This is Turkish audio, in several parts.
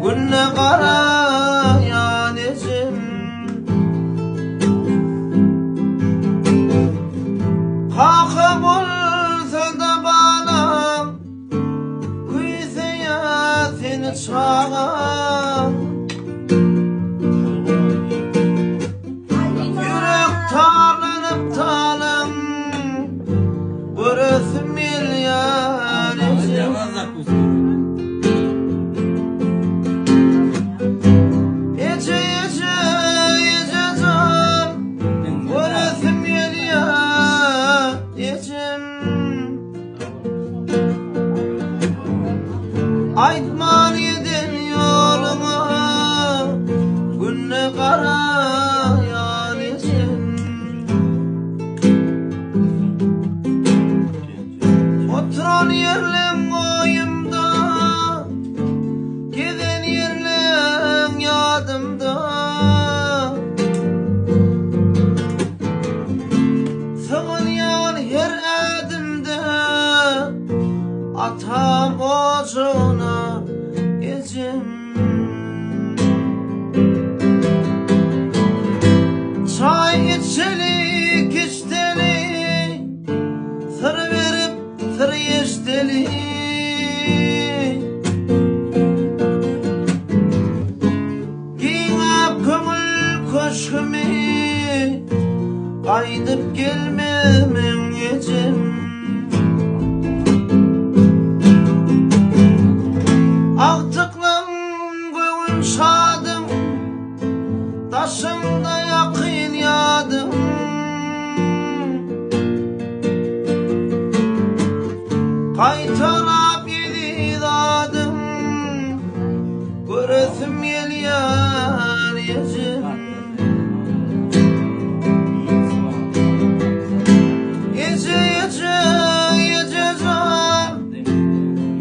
Günne karayan ecim, kalkıp olsa da bağlam, kuysa ya seni çağan. Yürek tarlanıp talam, burası milyar ecim. Aytman yedin yoluma, günne karayan ecim. Oturan yerlem koyumda, giden yerlem yadımda. Sığın yan her adımda, atam ocağına ecim. Çay içelik içteli, sır verip sır yeşteli. Giynap kömül köşkümü, kaydıp gelmemem ecim. Aktıklım göğün şadım, taşımda yakın yadım. Kaytalap yedi dadım, göresim yel yar ecim. Gece gece gece can,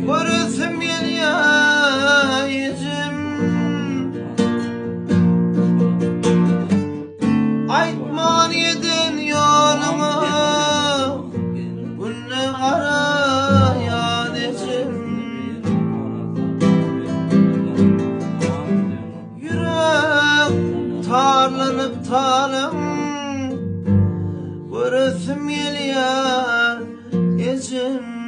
göresim yel yar ecim. Aytman yedin yoluma, günne karayan ecim. Yürek tarlanıp talam, göresim yel yar ecim.